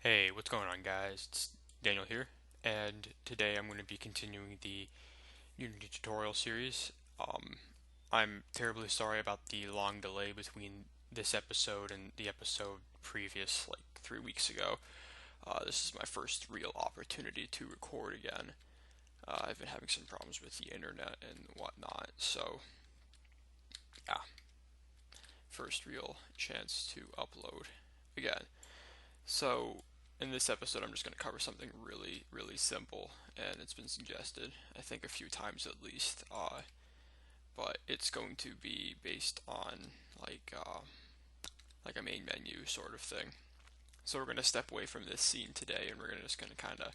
Hey, what's going on, guys? It's Daniel here, and today I'm going to be continuing the Unity tutorial series. I'm terribly sorry about the long delay between this episode and the episode previous, like 3 weeks ago. This is my first real opportunity to record again. I've been having some problems with the internet and whatnot, so yeah, first real chance to upload again. So, in this episode, I'm just going to cover something really, really simple, and it's been suggested, I think, a few times at least. But it's going to be based on like a main menu sort of thing. So we're going to step away from this scene today, and we're just going to kind of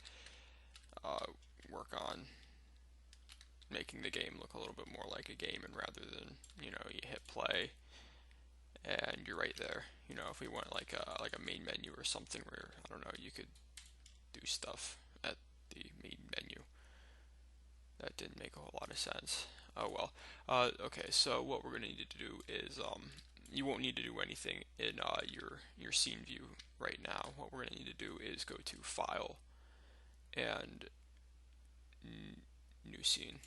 work on making the game look a little bit more like a game, and rather than you hit play and you're right there. If we want like a main menu or something where I don't know, you could do stuff at the main menu. That didn't make a whole lot of sense. Oh well. Okay, so what we're gonna need to do is you won't need to do anything in your scene view right now. What we're gonna need to do is go to File and New Scene.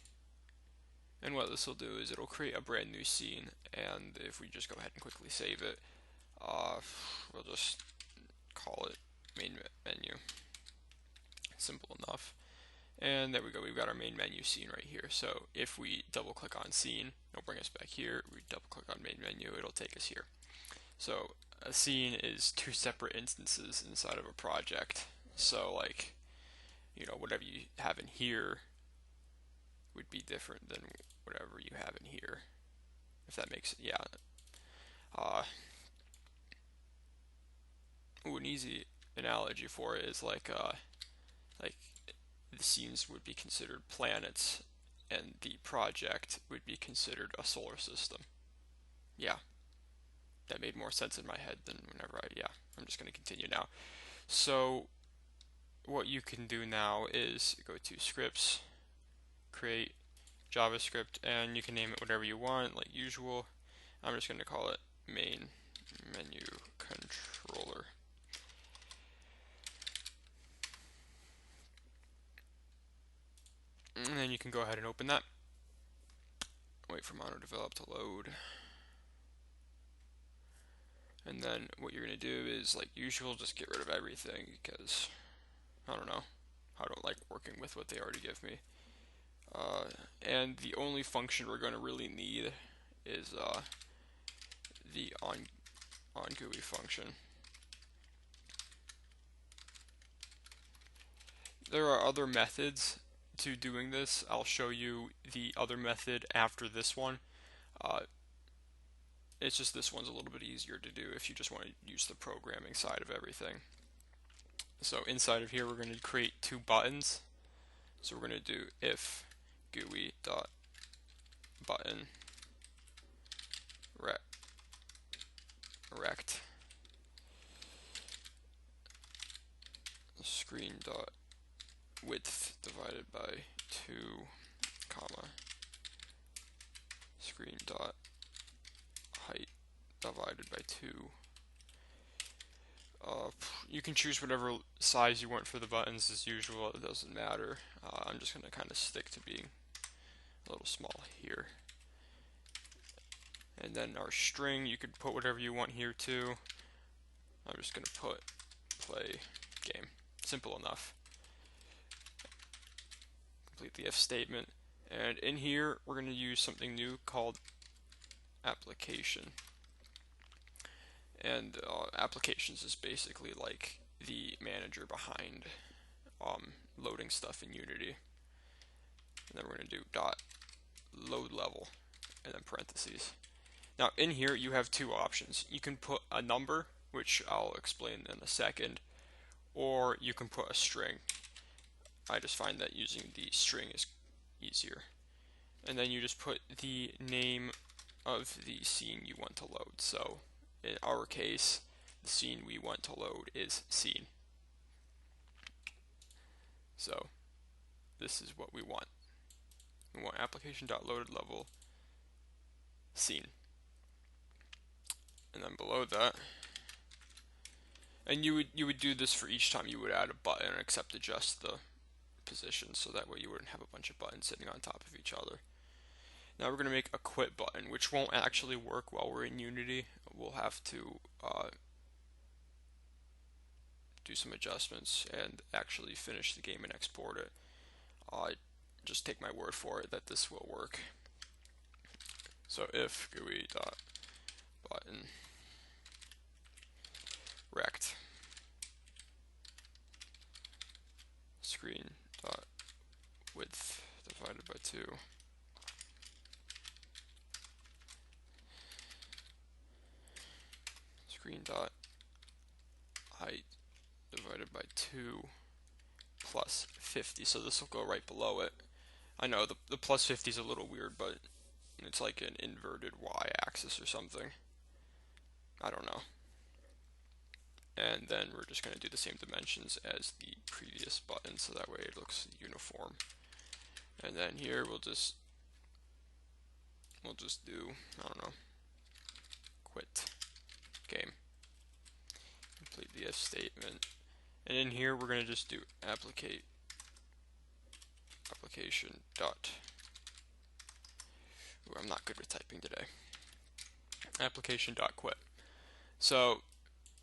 And what this will do is it'll create a brand new scene, and if we just go ahead and quickly save it, we'll just call it main menu. Simple enough. And there we go, we've got our main menu scene right here. So if we double click on scene, it'll bring us back here. We double click on main menu, it'll take us here. So a scene is two separate instances inside of a project. So like, whatever you have in here would be different than whatever you have in here. If that makes, yeah. An easy analogy for it is like the scenes would be considered planets, and the project would be considered a solar system. Yeah, that made more sense in my head than whenever yeah, I'm just going to continue now. So, what you can do now is go to scripts, create JavaScript, and you can name it whatever you want, like usual. I'm just going to call it main menu controller. And then you can go ahead and open that. Wait for MonoDevelop to load. And then what you're going to do is, like usual, just get rid of everything because, I don't know, I don't like working with what they already give me. And the only function we're going to really need is the onGUI function. There are other methods to doing this. I'll show you the other method after this one. It's just this one's a little bit easier to do if you just want to use the programming side of everything. So inside of here, we're going to create two buttons. So we're going to do if GUI dot button rect screen dot width divided by 2 comma screen dot height divided by 2. You can choose whatever size you want for the buttons as usual, it doesn't matter. I'm just going to kind of stick to being a little small here. And then our string, you could put whatever you want here too. I'm just going to put play game. Simple enough. Complete the if statement. And in here, we're going to use something new called application. And applications is basically like the manager behind loading stuff in Unity. And then we're going to do dot load level and then parentheses. Now in here you have two options. You can put a number, which I'll explain in a second, or you can put a string. I just find that using the string is easier. And then you just put the name of the scene you want to load. So in our case, the scene we want to load is scene. So this is what we want. We want application.loadedLevel scene. And then below that, And you would do this for each time you would add a button, except adjust the position, so that way you wouldn't have a bunch of buttons sitting on top of each other. Now we're going to make a quit button, which won't actually work while we're in Unity. We'll have to do some adjustments and actually finish the game and export it. Just take my word for it that this will work. So if GUI dot button rect screen dot width divided by 2 screen dot height divided by 2 plus 50. So this will go right below it. I know the plus 50 is a little weird, but it's like an inverted y-axis or something. I don't know. And then we're just going to do the same dimensions as the previous button, so that way it looks uniform. And then here we'll just do, I don't know, quit game. Complete the if statement. And in here we're going to just do application dot. Ooh, I'm not good with typing today. Application dot quit. So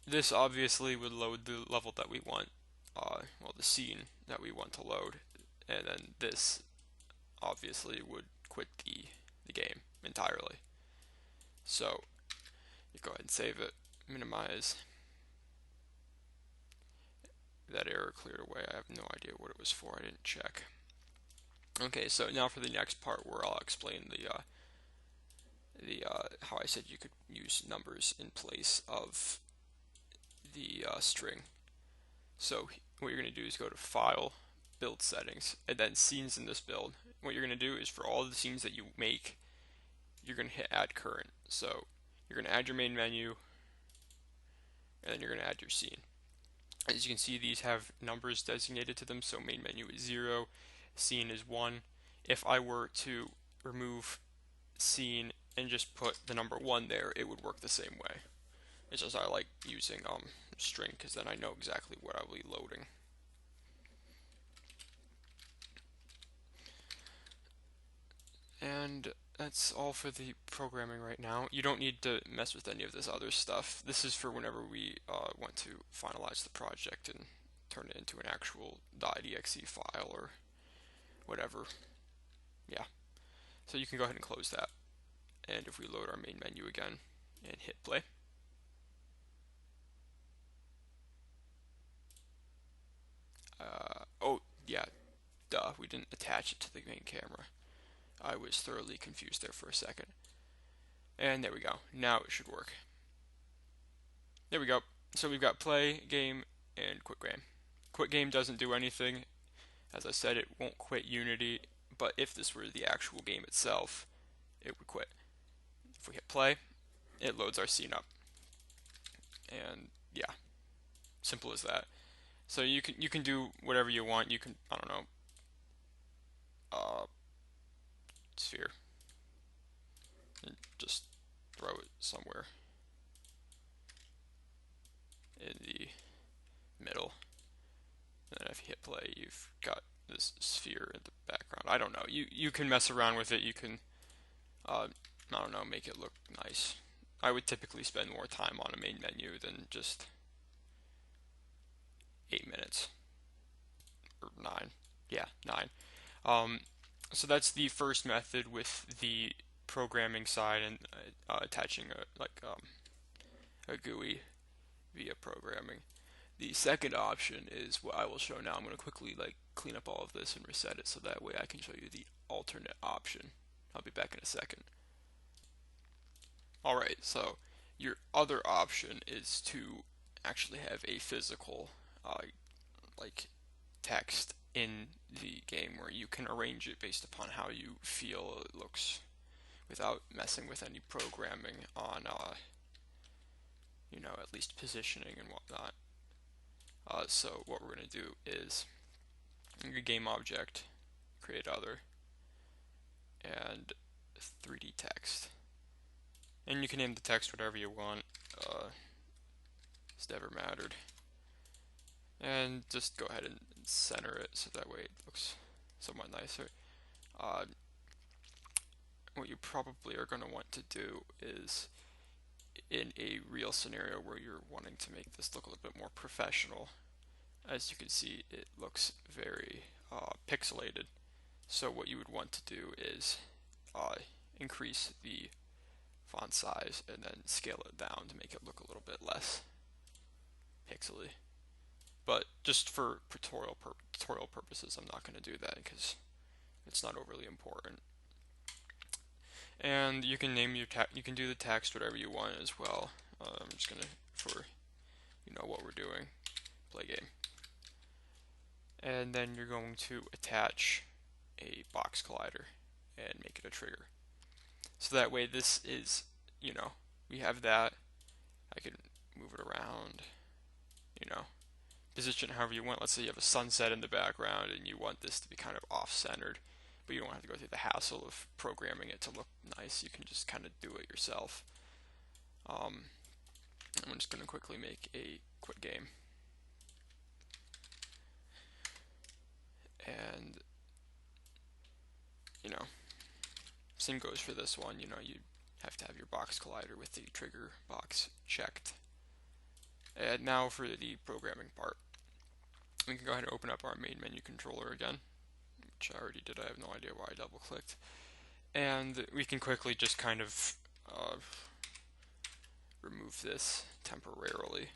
this obviously would load the level that we want, well, the scene that we want to load, and then this obviously would quit the game entirely. So you go ahead and save it, minimize. That error cleared away. I have no idea what it was for. I didn't check. Okay, so now for the next part where I'll explain how I said you could use numbers in place of the string. So what you're going to do is go to File, Build Settings, and then Scenes in this build. What you're going to do is for all the scenes that you make, you're going to hit Add Current. So you're going to add your main menu, and then you're going to add your scene. As you can see, these have numbers designated to them, so main menu is 0, scene is 1. If I were to remove scene and just put the number 1 there, it would work the same way. It's just I like using string, because then I know exactly what I'll be loading. And that's all for the programming right now. You don't need to mess with any of this other stuff. This is for whenever we want to finalize the project and turn it into an actual .exe file or whatever. Yeah. So you can go ahead and close that. And if we load our main menu again and hit play, oh yeah, duh, we didn't attach it to the main camera. I was thoroughly confused there for a second. And there we go. Now it should work. There we go. So we've got play, game, and quit game. Quit game doesn't do anything. As I said, it won't quit Unity, but if this were the actual game itself, it would quit. If we hit play, it loads our scene up. And yeah, simple as that. So you can do whatever you want. You can, I don't know, sphere, and just throw it somewhere in the middle. And then if you hit play, you've got this sphere in the background. I don't know. You can mess around with it. You can, I don't know, make it look nice. I would typically spend more time on a main menu than just 8 minutes. Or 9. Yeah, 9. So that's the first method with the programming side and attaching a GUI via programming. The second option is what I will show now. I'm going to quickly clean up all of this and reset it so that way I can show you the alternate option. I'll be back in a second. Alright, so your other option is to actually have a physical text in the game where you can arrange it based upon how you feel it looks without messing with any programming on at least positioning and whatnot. So what we're going to do is your game object, create other, and 3D text. And you can name the text whatever you want. It's never mattered. and just go ahead and center it so that way it looks somewhat nicer. What you probably are going to want to do is, in a real scenario where you're wanting to make this look a little bit more professional, as you can see, it looks very pixelated. So what you would want to do is increase the font size and then scale it down to make it look a little bit less pixely. But just for tutorial purposes, I'm not going to do that because it's not overly important. And you can name your you can do the text whatever you want as well. I'm just gonna, for what we're doing, play game. And then you're going to attach a box collider and make it a trigger. So that way this is, we have that. I can move it around, position it however you want. Let's say you have a sunset in the background and you want this to be kind of off-centered, but you don't have to go through the hassle of programming it to look nice. You can just kind of do it yourself. I'm just going to quickly make a quick game. And, same goes for this one. You have to have your box collider with the trigger box checked. And now for the programming part. We can go ahead and open up our main menu controller again, which I already did. I have no idea why I double clicked. And we can quickly just kind of remove this temporarily.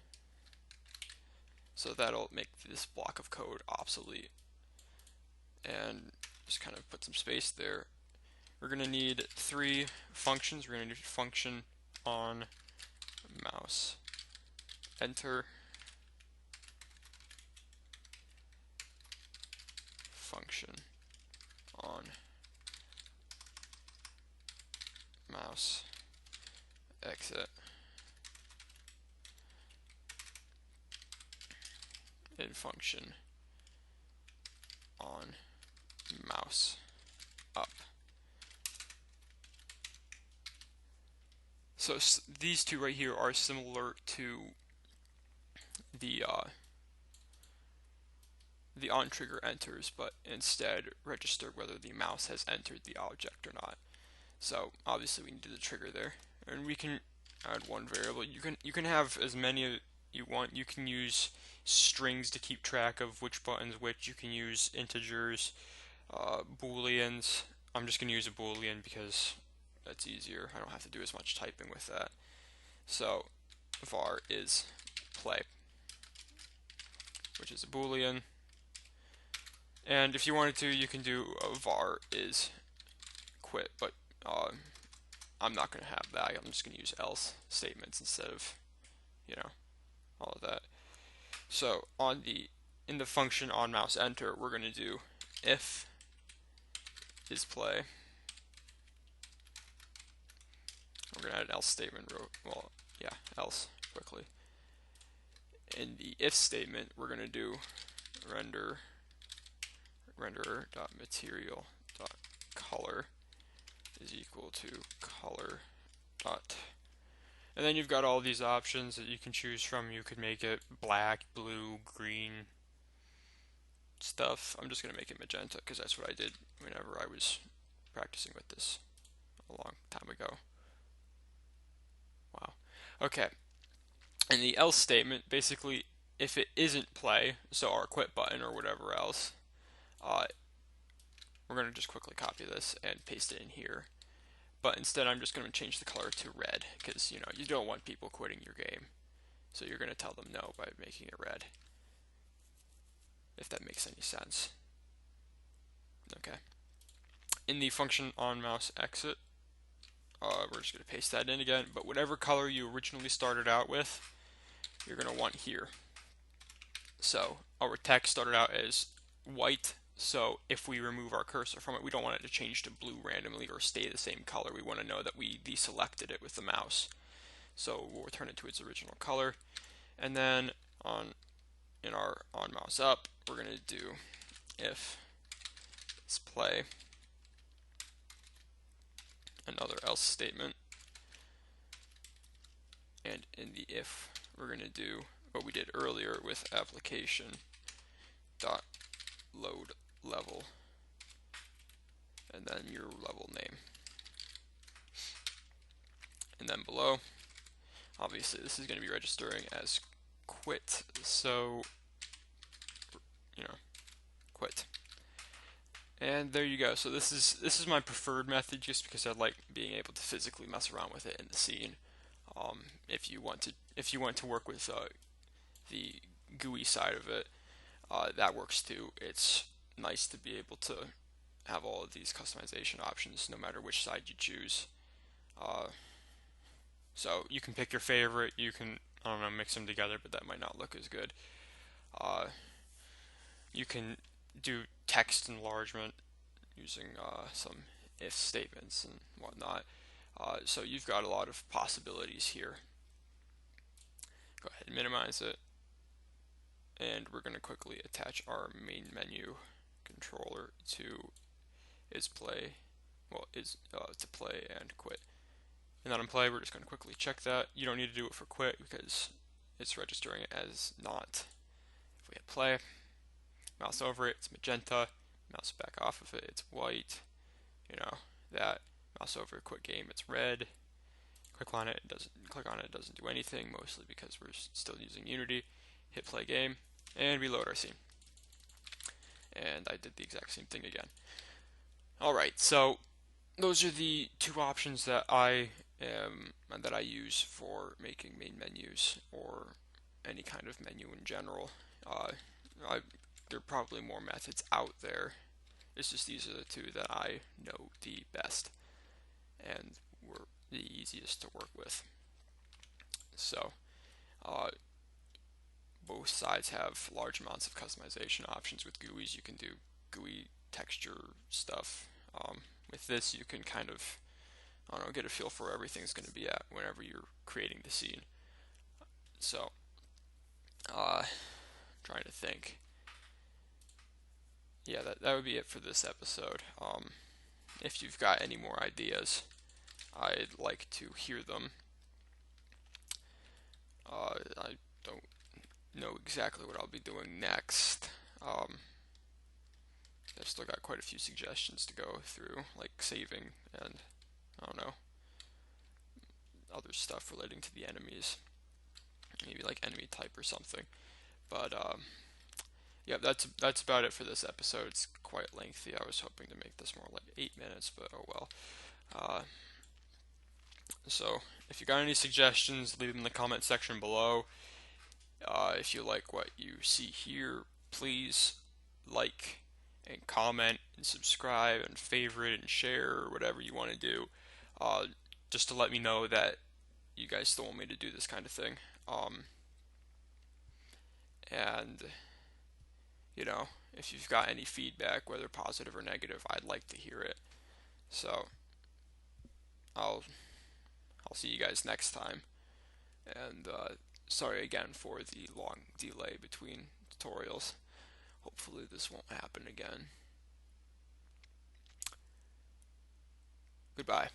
So that'll make this block of code obsolete. And just kind of put some space there. We're going to need 3 functions. We're going to need function on mouse enter, function on mouse exit, and function on mouse up. So these two right here are similar to the on trigger enters, but instead register whether the mouse has entered the object or not. So obviously we need to do the trigger there, and we can add one variable. You can have as many as you want. You can use strings to keep track of which buttons which. You can use integers, booleans. I'm just going to use a boolean because that's easier. I don't have to do as much typing with that. So var is play, which is a boolean. And if you wanted to, you can do a var is quit, but I'm not going to have that. I'm just going to use else statements instead of, all of that. So in the function on mouse enter, we're going to do if is play. We're going to add an else statement. Else quickly. In the if statement, we're going to do renderer.material.color is equal to color dot. And then you've got all these options that you can choose from. You could make it black, blue, green, stuff. I'm just going to make it magenta because that's what I did whenever I was practicing with this a long time ago. Wow. Okay. And the else statement, basically, if it isn't play, so our quit button or whatever else, we're going to just quickly copy this and paste it in here. But instead, I'm just going to change the color to red because, you don't want people quitting your game. So you're going to tell them no by making it red, if that makes any sense. Okay. In the function on mouse exit, we're just going to paste that in again, but whatever color you originally started out with, you're going to want here. So our text started out as white, so if we remove our cursor from it, we don't want it to change to blue randomly or stay the same color. We want to know that we deselected it with the mouse. So we'll return it to its original color. And then in our on mouse up, we're going to do if it's play, another else statement, and in the if we're going to do what we did earlier with application dot load level and then your level name. And then below, obviously this is going to be registering as quit, so quit. And there you go. So this is my preferred method, just because I like being able to physically mess around with it in the scene. If you want to work with the GUI side of it, that works too. It's nice to be able to have all of these customization options no matter which side you choose. So you can pick your favorite. You can, I don't know, mix them together, but that might not look as good. You can do text enlargement using some if statements and whatnot. So you've got a lot of possibilities here. Go ahead and minimize it, and we're going to quickly attach our main menu controller to is play, to play and quit. And then on play, we're just going to quickly check that. You don't need to do it for quit because it's registering it as not. If we hit play, mouse over it, it's magenta. Mouse back off of it, it's white. That. Mouse over quit game, it's red. Click on it, it doesn't do anything, mostly because we're still using Unity. Hit play game, and reload our scene. And I did the exact same thing again. Alright, so those are the two options that I use for making main menus or any kind of menu in general. There are probably more methods out there. It's just these are the two that I know the best and were the easiest to work with. So both sides have large amounts of customization options. With GUIs, you can do GUI texture stuff. With this, you can kind of, I don't know, get a feel for where everything's going to be at whenever you're creating the scene. So, trying to think. Yeah, that would be it for this episode. If you've got any more ideas, I'd like to hear them. I don't know exactly what I'll be doing next. I've still got quite a few suggestions to go through, like saving and, I don't know, other stuff relating to the enemies. Maybe like enemy type or something. But, yeah, that's about it for this episode. It's quite lengthy. I was hoping to make this more like 8 minutes, but oh well. So, if you got any suggestions, leave them in the comment section below. If you like what you see here, please like and comment and subscribe and favorite and share or whatever you want to do, just to let me know that you guys still want me to do this kind of thing. And if you've got any feedback, whether positive or negative, I'd like to hear it. So I'll see you guys next time. And sorry again for the long delay between tutorials. Hopefully this won't happen again. Goodbye.